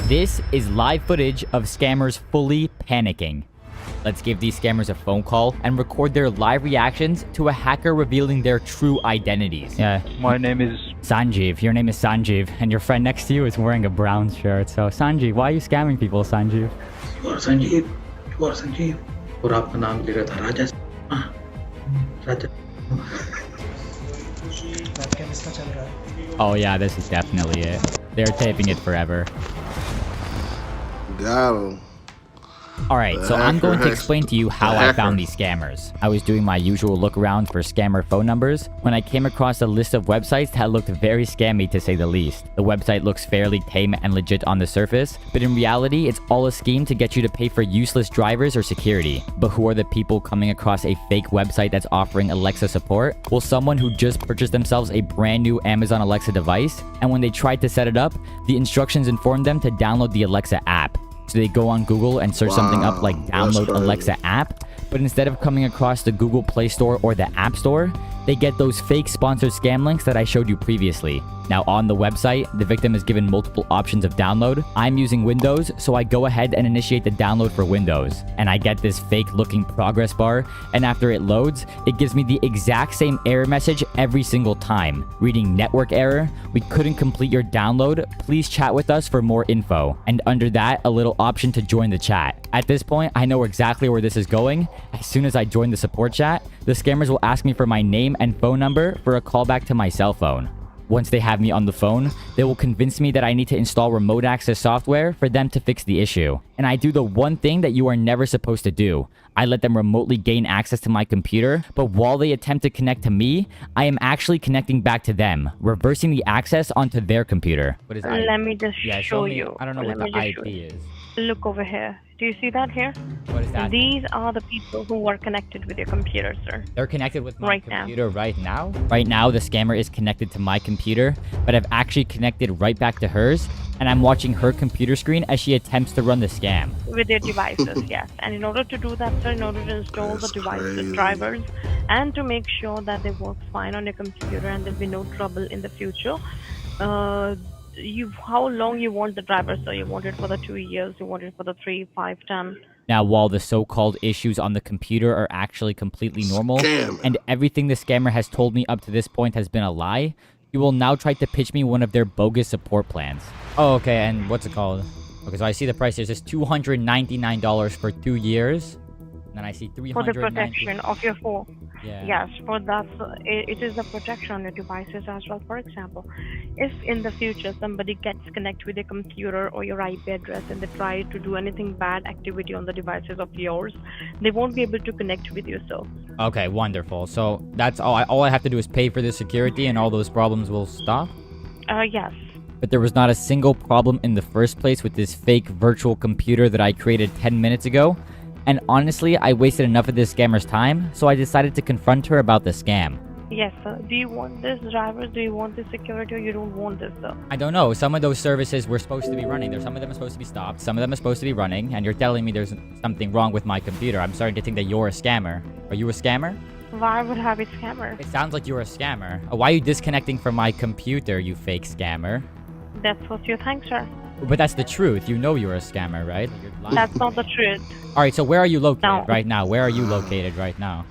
This is live footage of scammers fully panicking. Let's give these scammers a phone call and record their live reactions to a hacker revealing their true identities. Yeah. My name is Sanjeev. Your name is Sanjeev, and your friend next to you is wearing a brown shirt. So, Sanjeev, why are you scamming people, Sanjeev? You are Sanjeev. You are Sanjeev. और आपका नाम ले रहा था राजा. राजा. Oh yeah, this is definitely it. They're taping it forever. Got him. Alright, so I'm going to explain to you how I found these scammers. I was doing my usual look around for scammer phone numbers when I came across a list of websites that looked very scammy to say the least. The website looks fairly tame and legit on the surface, but in reality, it's all a scheme to get you to pay for useless drivers or security. But who are the people coming across a fake website that's offering Alexa support? Well, someone who just purchased themselves a brand new Amazon Alexa device, and when they tried to set it up, the instructions informed them to download the Alexa app. So they go on Google and search something up like download Alexa app, but instead of coming across the Google Play Store or the App Store, they get those fake sponsored scam links that I showed you previously. Now on the website, the victim is given multiple options of download. I'm using Windows, so I go ahead and initiate the download for Windows. And I get this fake looking progress bar, and after it loads, it gives me the exact same error message every single time. Reading network error, we couldn't complete your download, please chat with us for more info. And under that, a little option to join the chat. At this point, I know exactly where this is going. As soon as I join the support chat, the scammers will ask me for my name and phone number for a callback to my cell phone. Once they have me on the phone, they will convince me that I need to install remote access software for them to fix the issue. And I do the one thing that you are never supposed to do. I let them remotely gain access to my computer, but while they attempt to connect to me, I am actually connecting back to them, reversing the access onto their computer. What is that? Let me just show me. you. I don't know what the IP is. Look over here. Do you see that here? What is that? These are the people who are connected with your computer, sir. They're connected with my computer now. right now? Right now, the scammer is connected to my computer, but I've actually connected right back to hers, and I'm watching her computer screen as she attempts to run the scam. With their devices, yes. And in order to do that, sir, in order to install the devices, drivers, and to make sure that they work fine on your computer and there'll be no trouble in the future, how long you want the driver? So you want it for the 2 years, you want it for the 3, 5, 10. Now, while the so-called issues on the computer are actually completely normal, and everything the scammer has told me up to this point has been a lie, he will now try to pitch me one of their bogus support plans. Oh, okay, and what's it called? Okay, so I see the price here. It says $299 for 2 years. And then I see $390 for the protection of your phone. Yeah. Yes, for that, it is a protection on your devices as well. For example, if in the future somebody gets connected with your computer or your IP address and they try to do anything bad activity on the devices of yours, they won't be able to connect with you. So okay, wonderful. So that's all I have to do is pay for the security and all those problems will stop? Yes. But there was not a single problem in the first place with this fake virtual computer that I created 10 minutes ago. And honestly, I wasted enough of this scammer's time, so I decided to confront her about the scam. Yes, sir. Do you want this drivers? Do you want this security, or you don't want this, sir? I don't know. Some of those services were supposed to be running. Some of them are supposed to be stopped. Some of them are supposed to be running. And you're telling me there's something wrong with my computer. I'm starting to think that you're a scammer. Are you a scammer? Why would I be a scammer? It sounds like you're a scammer. Why are you disconnecting from my computer, you fake scammer? That's what you think, sir. But that's the truth. You know you're a scammer, right? Like, you're lying. That's not the truth. Alright, so where are you located No. right now? Where are you located right now?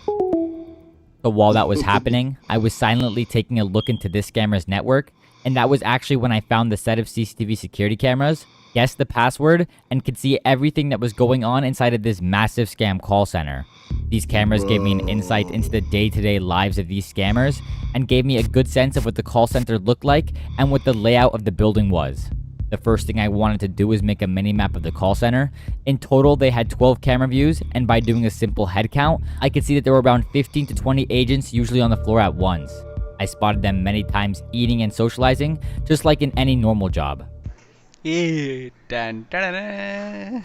So while that was happening, I was silently taking a look into this scammer's network, and that was actually when I found the set of CCTV security cameras, guessed the password, and could see everything that was going on inside of this massive scam call center. These cameras gave me an insight into the day-to-day lives of these scammers, and gave me a good sense of what the call center looked like and what the layout of the building was. The first thing I wanted to do was make a mini-map of the call center. In total, they had 12 camera views, and by doing a simple head count, I could see that there were around 15 to 20 agents usually on the floor at once. I spotted them many times eating and socializing, just like in any normal job. Hey, dun, dun, dun, dun.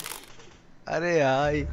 Arey,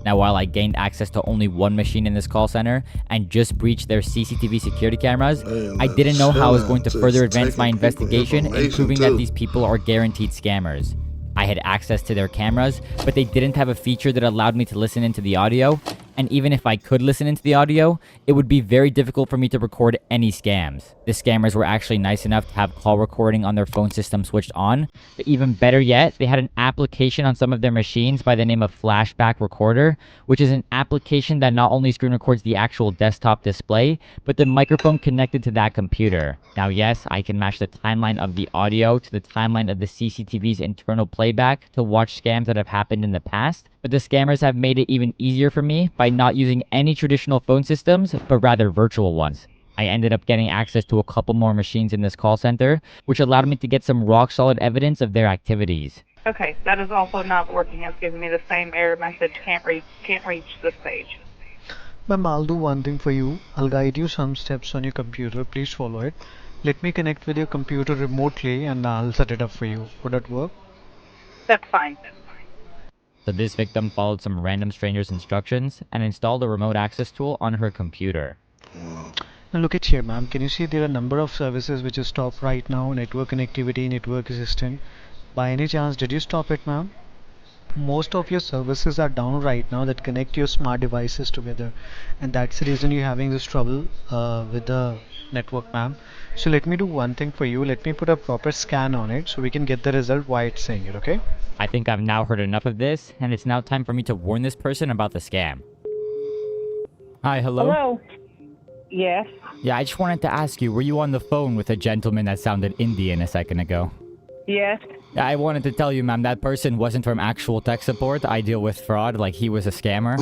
Now, while I gained access to only one machine in this call center and just breached their CCTV security cameras, I didn't know how I was going to further advance my investigation in proving that these people are guaranteed scammers. I had access to their cameras, but they didn't have a feature that allowed me to listen into the audio, And even if I could listen into the audio, it would be very difficult for me to record any scams. The scammers were actually nice enough to have call recording on their phone system switched on. But even better yet, they had an application on some of their machines by the name of Flashback Recorder, which is an application that not only screen records the actual desktop display, but the microphone connected to that computer. Now yes, I can match the timeline of the audio to the timeline of the CCTV's internal playback to watch scams that have happened in the past, but the scammers have made it even easier for me by not using any traditional phone systems, but rather virtual ones. I ended up getting access to a couple more machines in this call center, which allowed me to get some rock-solid evidence of their activities. Okay, that is also not working. It's giving me the same error message, can't reach this page. Ma'am, I'll do one thing for you. I'll guide you some steps on your computer. Please follow it. Let me connect with your computer remotely and I'll set it up for you. Would that work? That's fine. So this victim followed some random stranger's instructions and installed a remote access tool on her computer. Now look at here, ma'am. Can you see there are a number of services which is stopped right now? Network connectivity, network assistant. By any chance, did you stop it, ma'am? Most of your services are down right now that connect your smart devices together, and that's the reason you're having this trouble with the network, ma'am. So let me do one thing for you. Let me put a proper scan on it so we can get the result why it's saying it, okay? I think I've now heard enough of this, and it's now time for me to warn this person about the scam. Hi, hello? Hello? Yes. Yeah, I just wanted to ask you, were you on the phone with a gentleman that sounded Indian a second ago? Yes. Yeah, I wanted to tell you, ma'am, that person wasn't from actual tech support. I deal with fraud, like he was a scammer.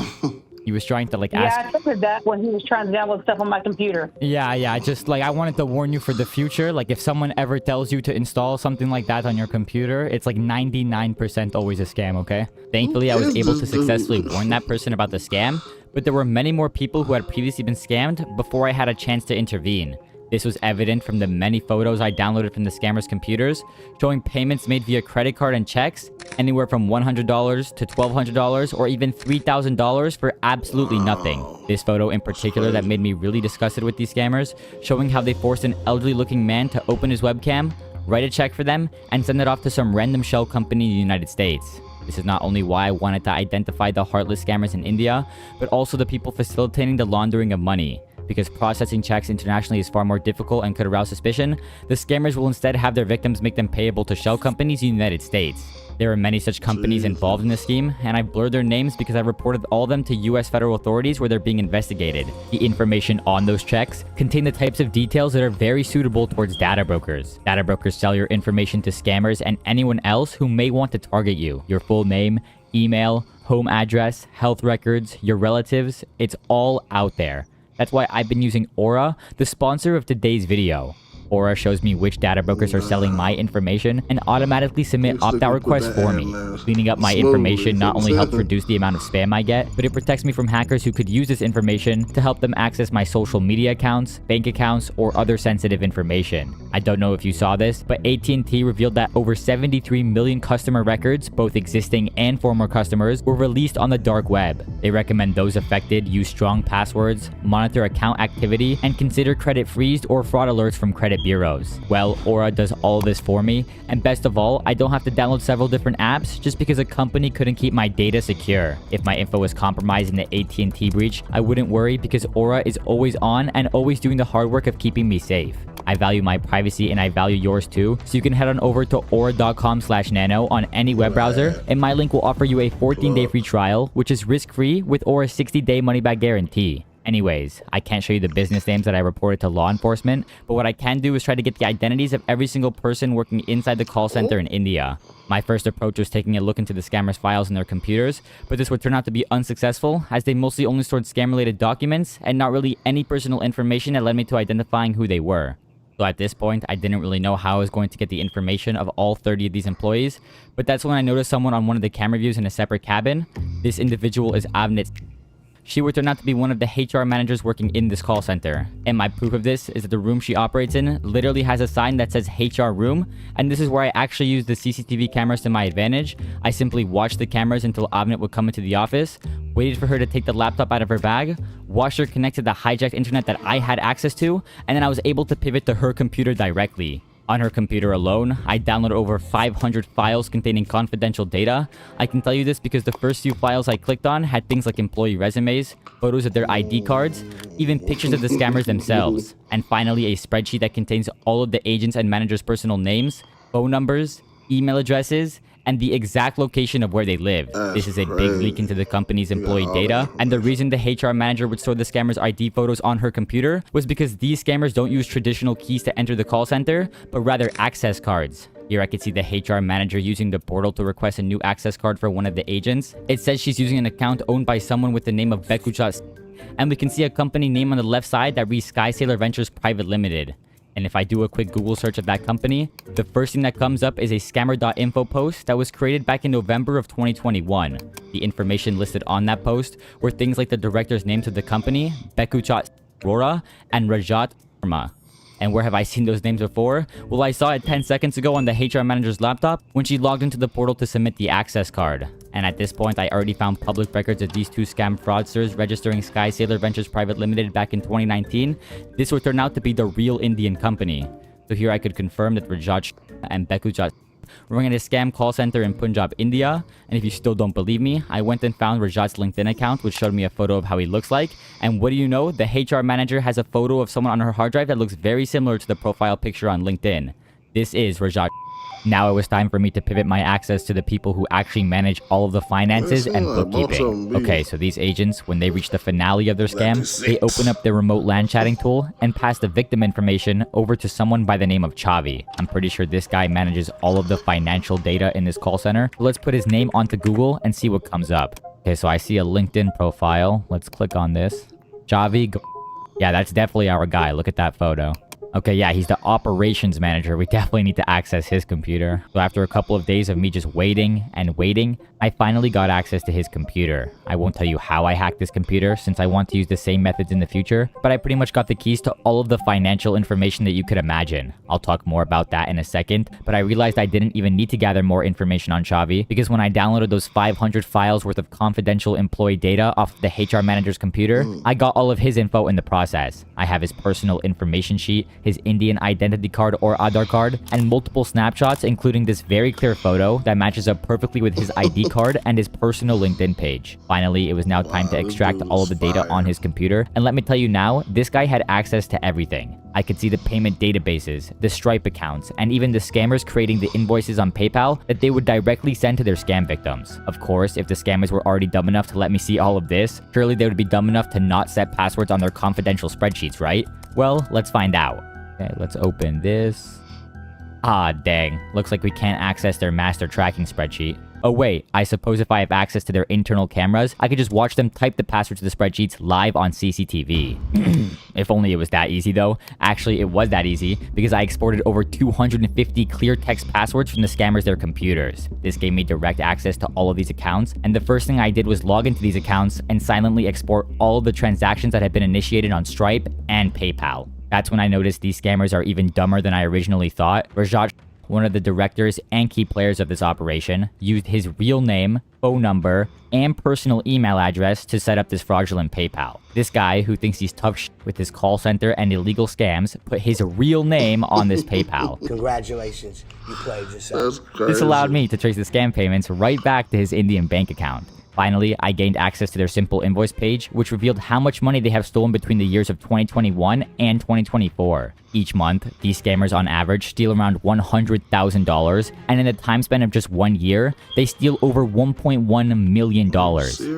He was trying to ask... Yeah, I figured that when he was trying to download stuff on my computer. Yeah, I wanted to warn you for the future. Like, if someone ever tells you to install something like that on your computer, it's like 99% always a scam, okay? Thankfully, I was able to successfully warn that person about the scam, but there were many more people who had previously been scammed before I had a chance to intervene. This was evident from the many photos I downloaded from the scammers' computers, showing payments made via credit card and checks, anywhere from $100 to $1,200 or even $3,000 for absolutely nothing. This photo in particular that made me really disgusted with these scammers, showing how they forced an elderly-looking man to open his webcam, write a check for them, and send it off to some random shell company in the United States. This is not only why I wanted to identify the heartless scammers in India, but also the people facilitating the laundering of money. Because processing checks internationally is far more difficult and could arouse suspicion, the scammers will instead have their victims make them payable to shell companies in the United States. There are many such companies involved in this scheme, and I blurred their names because I reported all of them to US federal authorities where they're being investigated. The information on those checks contain the types of details that are very suitable towards data brokers. Data brokers sell your information to scammers and anyone else who may want to target you. Your full name, email, home address, health records, your relatives, it's all out there. That's why I've been using Aura, the sponsor of today's video. Aura shows me which data brokers are selling my information and automatically submit opt-out requests for me. Cleaning up my information not only helps reduce the amount of spam I get, but it protects me from hackers who could use this information to help them access my social media accounts, bank accounts, or other sensitive information. I don't know if you saw this, but AT&T revealed that over 73 million customer records, both existing and former customers, were released on the dark web. They recommend those affected use strong passwords, monitor account activity, and consider credit freezed or fraud alerts from credit bureaus. Well, Aura does all this for me, and best of all, I don't have to download several different apps just because a company couldn't keep my data secure. If my info was compromised in the AT&T breach, I wouldn't worry because Aura is always on and always doing the hard work of keeping me safe. I value my privacy and I value yours too, so you can head on over to aura.com/nano on any web browser, and my link will offer you a 14-day free trial, which is risk-free with Aura's 60-day money-back guarantee. Anyways, I can't show you the business names that I reported to law enforcement, but what I can do is try to get the identities of every single person working inside the call center in India. My first approach was taking a look into the scammers' files in their computers, but this would turn out to be unsuccessful as they mostly only stored scam-related documents and not really any personal information that led me to identifying who they were. So at this point, I didn't really know how I was going to get the information of all 30 of these employees, but that's when I noticed someone on one of the camera views in a separate cabin. This individual is Avnit. She would turn out to be one of the HR managers working in this call center. And my proof of this is that the room she operates in literally has a sign that says HR room, and this is where I actually use the CCTV cameras to my advantage. I simply watched the cameras until Avnit would come into the office, waited for her to take the laptop out of her bag, watched her connect to the hijacked internet that I had access to, and then I was able to pivot to her computer directly. On her computer alone, I downloaded over 500 files containing confidential data. I can tell you this because the first few files I clicked on had things like employee resumes, photos of their ID cards, even pictures of the scammers themselves, and finally a spreadsheet that contains all of the agents' and managers' personal names, phone numbers, email addresses, and the exact location of where they live. This is a big leak into the company's employee data, and the reason the HR manager would store the scammer's ID photos on her computer was because these scammers don't use traditional keys to enter the call center, but rather access cards. Here I can see the HR manager using the portal to request a new access card for one of the agents. It says she's using an account owned by someone with the name of Bekucha, and we can see a company name on the left side that reads Sky Sailor Ventures Private Limited. And if I do a quick Google search of that company, the first thing that comes up is a scammer.info post that was created back in November of 2021. The information listed on that post were things like the director's names of the company, Bekuchat Rora and Rajat Sharma. And where have I seen those names before? Well, I saw it 10 seconds ago on the HR manager's laptop when she logged into the portal to submit the access card. And at this point, I already found public records of these two scam fraudsters registering Sky Sailor Ventures Private Limited back in 2019. This would turn out to be the real Indian company. So here I could confirm that Rajat and Bekuchat were running a scam call center in Punjab, India. And if you still don't believe me, I went and found Rajat's LinkedIn account, which showed me a photo of how he looks like. And what do you know? The HR manager has a photo of someone on her hard drive that looks very similar to the profile picture on LinkedIn. This is Rajat. Now it was time for me to pivot my access to the people who actually manage all of the finances and bookkeeping. Okay, so these agents, when they reach the finale of their scam, they open up their remote LAN chatting tool and pass the victim information over to someone by the name of Chavi. I'm pretty sure this guy manages all of the financial data in this call center. So let's put his name onto Google and see what comes up. Okay, so I see a LinkedIn profile. Let's click on this. Chavi. Yeah, that's definitely our guy. Look at that photo. Okay, yeah, he's the operations manager. We definitely need to access his computer. So after a couple of days of me just waiting and waiting, I finally got access to his computer. I won't tell you how I hacked this computer since I want to use the same methods in the future, but I pretty much got the keys to all of the financial information that you could imagine. I'll talk more about that in a second, but I realized I didn't even need to gather more information on Chavi because when I downloaded those 500 files worth of confidential employee data off the HR manager's computer, I got all of his info in the process. I have his personal information sheet, his Indian identity card or Aadhaar card, and multiple snapshots including this very clear photo that matches up perfectly with his ID card and his personal LinkedIn page. Finally, it was now time to extract all of the data on his computer, and let me tell you now, this guy had access to everything. I could see the payment databases, the Stripe accounts, and even the scammers creating the invoices on PayPal that they would directly send to their scam victims. Of course, if the scammers were already dumb enough to let me see all of this, surely they would be dumb enough to not set passwords on their confidential spreadsheets, right? Well, let's find out. Okay, let's open this. Ah, dang. Looks like we can't access their master tracking spreadsheet. Oh wait, I suppose if I have access to their internal cameras, I could just watch them type the passwords to the spreadsheets live on CCTV. If only it was that easy though. Actually, it was that easy because I exported over 250 clear text passwords from the scammers' their computers. This gave me direct access to all of these accounts, and the first thing I did was log into these accounts and silently export all of the transactions that had been initiated on Stripe and PayPal. That's when I noticed these scammers are even dumber than I originally thought. Rajat, one of the directors and key players of this operation, used his real name, phone number, and personal email address to set up this fraudulent PayPal. This guy, who thinks he's tough shit with his call center and illegal scams, put his real name on this PayPal. Congratulations, you played yourself. This allowed me to trace the scam payments right back to his Indian bank account. Finally, I gained access to their simple invoice page, which revealed how much money they have stolen between the years of 2021 and 2024. Each month, these scammers on average steal around $100,000, and in a time span of just 1 year, they steal over $1.1 million.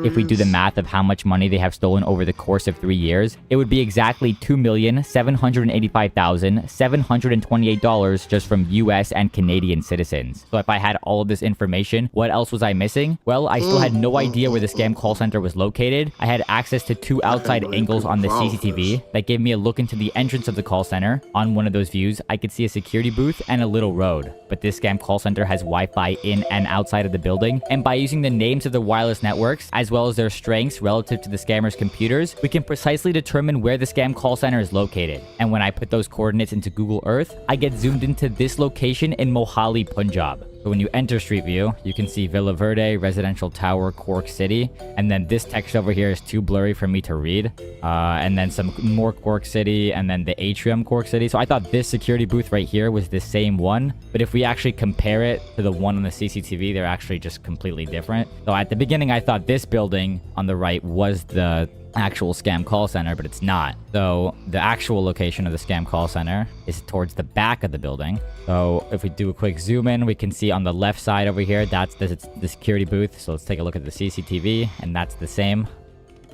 If we do the math of how much money they have stolen over the course of 3 years, it would be exactly $2,785,728 just from US and Canadian citizens. So if I had all of this information, what else was I missing? Well, I still had no idea where the scam call center was located. I had access to 2 outside angles on the CCTV that gave me a look into the entrance of the call center. On one of those views, I could see a security booth and a little road. But this scam call center has Wi-Fi in and outside of the building, and by using the names of the wireless networks, as well as their strengths relative to the scammers' computers, we can precisely determine where the scam call center is located. And when I put those coordinates into Google Earth, I get zoomed into this location in Mohali, Punjab. So when you enter Street View, you can see Villa Verde, Residential Tower, Cork City. And then this text over here is too blurry for me to read. And then some more Cork City, and then the atrium Cork City. So I thought this security booth right here was the same one. But if we actually compare it to the one on the CCTV, they're actually just completely different. So at the beginning, I thought this building on the right was the actual scam call center, but it's not. So the actual location of the scam call center is towards the back of the building. So if we do a quick zoom in, we can see on the left side over here, that's the security booth. So let's take a look at the CCTV, and that's the same.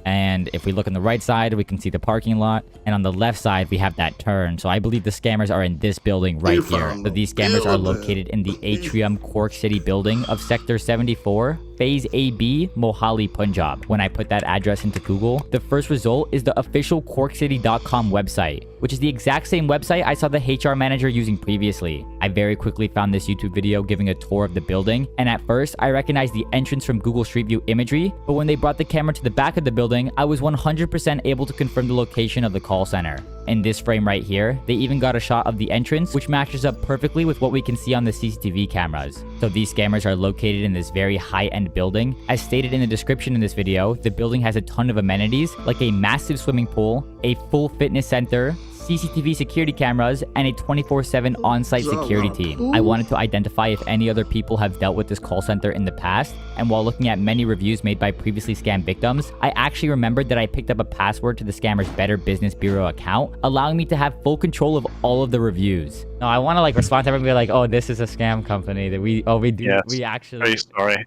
And if we look on the right side, we can see the parking lot. And on the left side, we have that turn. So I believe the scammers are in this building right here. So these scammers are located in the atrium Cork City building of Sector 74, Phase AB, Mohali, Punjab. When I put that address into Google, the first result is the official CorkCity.com website, which is the exact same website I saw the HR manager using previously. I very quickly found this YouTube video giving a tour of the building, and at first, I recognized the entrance from Google Street View imagery, but when they brought the camera to the back of the building, I was 100% able to confirm the location of the call center. In this frame right here, they even got a shot of the entrance, which matches up perfectly with what we can see on the CCTV cameras. So these scammers are located in this very high-end building. As stated in the description in this video, the building has a ton of amenities, like a massive swimming pool, a full fitness center, CCTV security cameras, and a 24/7 on-site security team. I wanted to identify if any other people have dealt with this call center in the past, and while looking at many reviews made by previously scammed victims, I actually remembered that I picked up a password to the scammer's Better Business Bureau account, allowing me to have full control of all of the reviews. No, I want to respond to everybody like, oh, this is a scam company that we do. Yes, we actually. Very sorry.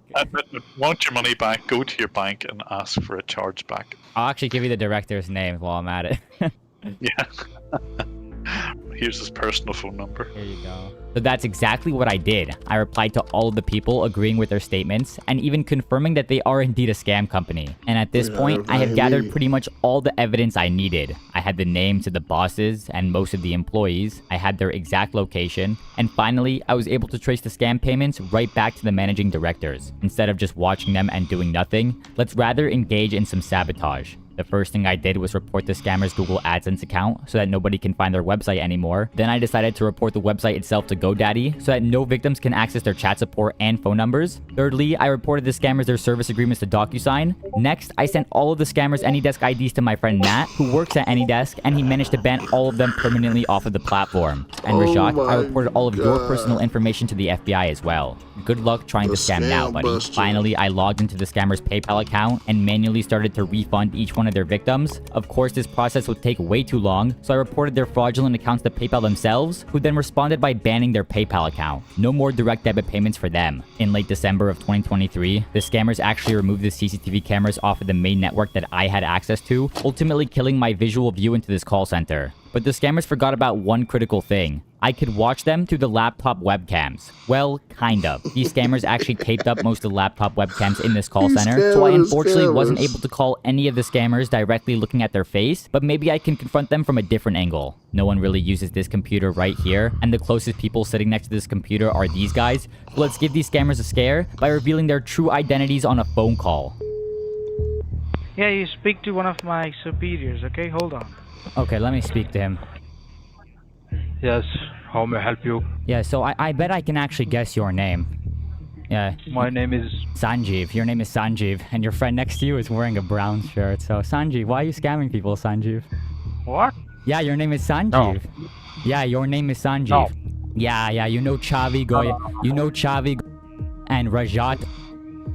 Want your money back? Go to your bank and ask for a charge back. I'll actually give you the director's name while I'm at it. Yeah. Here's his personal phone number. Here you go. So that's exactly what I did. I replied to all of the people agreeing with their statements and even confirming that they are indeed a scam company. And at this point, I had gathered pretty much all the evidence I needed. I had the names of the bosses and most of the employees. I had their exact location. And finally, I was able to trace the scam payments right back to the managing directors. Instead of just watching them and doing nothing, let's rather engage in some sabotage. The first thing I did was report the scammer's Google AdSense account so that nobody can find their website anymore. Then I decided to report the website itself to GoDaddy so that no victims can access their chat support and phone numbers. Thirdly, I reported the scammers their service agreements to DocuSign. Next, I sent all of the scammers AnyDesk IDs to my friend Nat, who works at AnyDesk, and he managed to ban all of them permanently off of the platform. And Rashad, I reported all of your personal information to the FBI as well. Good luck trying to scam now, buddy. Finally, I logged into the scammer's PayPal account and manually started to refund each one of their victims. Of course, this process would take way too long, so I reported their fraudulent accounts to PayPal themselves, who then responded by banning their PayPal account. No more direct debit payments for them. In late December of 2023, the scammers actually removed the CCTV cameras off of the main network that I had access to, ultimately killing my visual view into this call center. But the scammers forgot about one critical thing. I could watch them through the laptop webcams. Well, kind of. These scammers actually taped up most of the laptop webcams in this call center, so I unfortunately wasn't able to call any of the scammers directly looking at their face, but maybe I can confront them from a different angle. No one really uses this computer right here, and the closest people sitting next to this computer are these guys, so let's give these scammers a scare by revealing their true identities on a phone call. Yeah, you speak to one of my superiors, okay? Hold on. Okay, let me speak to him. Yes, how may I help you? Yeah, so I bet I can actually guess your name. Yeah. My name is... Sanjeev. Your name is Sanjeev, and your friend next to you is wearing a brown shirt. So, Sanjeev, why are you scamming people, Sanjeev? What? Yeah, your name is Sanjeev. No. Yeah, your name is Sanjeev. No. Yeah, you know Chavi Goy. You know Chavi and Rajat.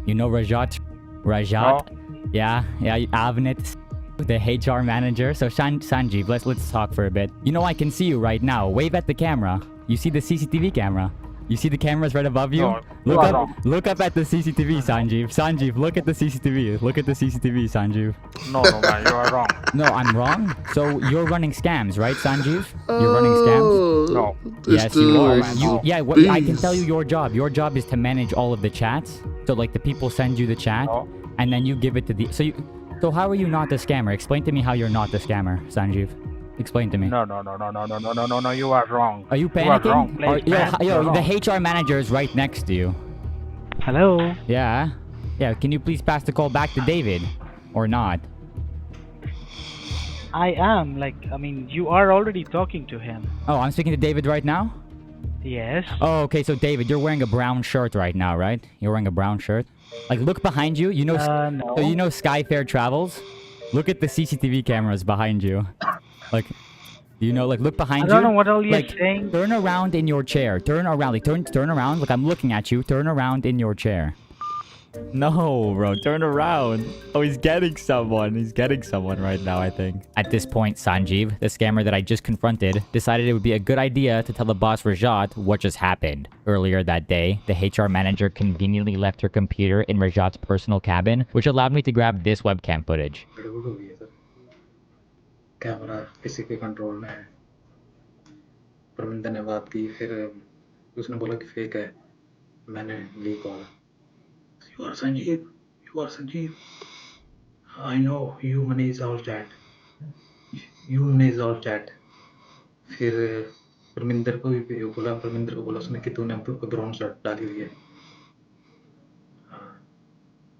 You know Rajat? Rajat? No. Yeah, Avnit, the HR manager. So Sanjeev, let's talk for a bit. You know I can see you right now. Wave at the camera. You see the CCTV camera. You see the cameras right above you? No, Look up at the CCTV, Sanjeev. Sanjeev, look at the CCTV. Look at the CCTV, Sanjeev. No, man, you are wrong. No, I'm wrong? So you're running scams, right, Sanjeev? You're running scams? No. Yes, you are. No. I can tell you your job. Your job is to manage all of the chats. So like the people send you the chat, and then you give it to the... So how are you not the scammer? Explain to me how you're not the scammer, Sanjeev. Explain to me. No, you are wrong. Are you panicking? The HR manager is right next to you. Hello? Yeah. Yeah, can you please pass the call back to David? Or not? I am, you are already talking to him. Oh, I'm speaking to David right now? Yes. Oh, okay. So David, you're wearing a brown shirt right now, right? You're wearing a brown shirt. Like, look behind you. You know, No. so you know Skyfair Travels. Look at the CCTV cameras behind you. Like, you know, like look behind you. I don't know what all you're like, saying. Turn around in your chair. Turn around. Like, turn around. Like, I'm looking at you. Turn around in your chair. No, bro, turn around. Oh, he's getting someone. He's getting someone right now, I think. At this point, Sanjeev, the scammer that I just confronted, decided it would be a good idea to tell the boss Rajat what just happened. Earlier that day, the HR manager conveniently left her computer in Rajat's personal cabin, which allowed me to grab this webcam footage. Camera किसी के control में है। परमिंदर ने बात की, फिर उसने बोला कि फेक है। मैंने ली call. You are Sanjeev. You are Sanjeev. I know you money is all chat. You money is all chat. फिर परमिंदर को भी बोला उसने कि तूने ब्राउन शर्ट डाली हुई है। हाँ।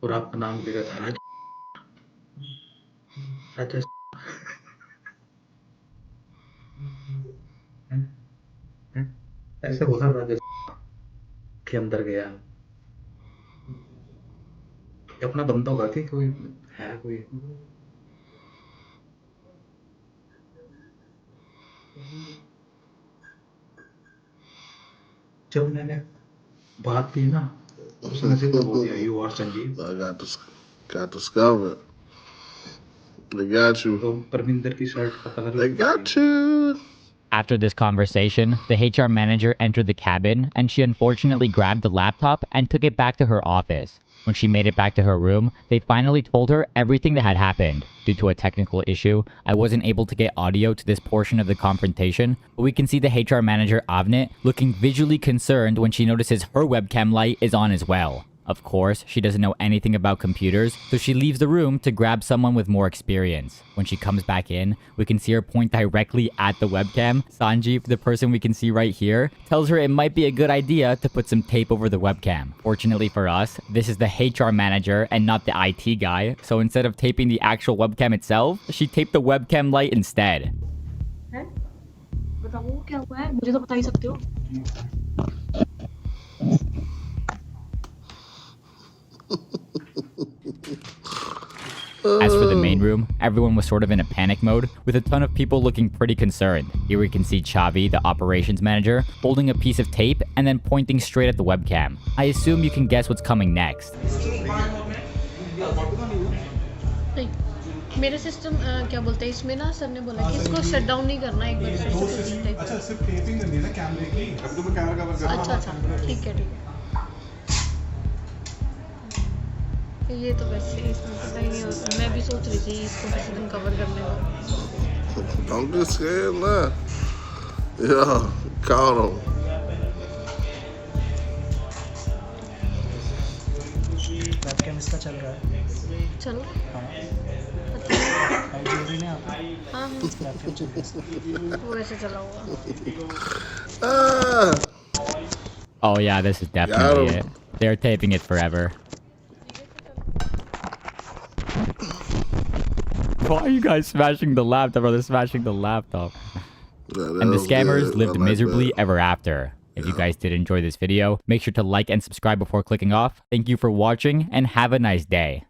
और आपका नाम लिखा था राजा। ऐसे बोला राजा के अंदर गया। अपना बंदा होगा कि कोई है कोई। जब मैंने बात की ना, उसने सिर्फ बोल दिया you are Sanjeev. I got discovered. They got you. तो परमिंदर की शर्ट का colour. They got you. After this conversation, the HR manager entered the cabin, and she unfortunately grabbed the laptop and took it back to her office. When she made it back to her room, they finally told her everything that had happened. Due to a technical issue, I wasn't able to get audio to this portion of the confrontation, but we can see the HR manager Avnet looking visually concerned when she notices her webcam light is on as well. Of course, she doesn't know anything about computers, so she leaves the room to grab someone with more experience. When she comes back in, we can see her point directly at the webcam. Sanjeev, the person we can see right here, tells her it might be a good idea to put some tape over the webcam. Fortunately for us, this is the HR manager and not the IT guy, so instead of taping the actual webcam itself, she taped the webcam light instead. बताओ क्या हुआ है? मुझे तो बता ही सकते हो। As for the main room, everyone was sort of in a panic mode, with a ton of people looking pretty concerned. Here we can see Chavi, the operations manager, holding a piece of tape and then pointing straight at the webcam. I assume you can guess what's coming next. मेरे system क्या बोलते हैं इसमें ना sir ने बोला कि इसको शट डाउन नहीं करना एक बार सिस्टम। अच्छा सिर्फ टेपिंग करनी है ना कैमरे की। अभी तो मैं कैमरा कवर कर रहा हूं। अच्छा ठीक है। ये तो वैसे इसमें पता ही नहीं होता। मैं भी सोच रही थी इसको किसी दिन कवर करने का। Don't get scared now. Yeah, caught him. Webcam इसका चल रहा है। चल रहा है? हाँ वो ऐसे चला हुआ। Oh yeah, this is definitely it. They're taping it forever. Why are you guys smashing the laptop? They're smashing the laptop. And the scammers lived miserably ever after. If you guys did enjoy this video, make sure to like and subscribe before clicking off. Thank you for watching and have a nice day.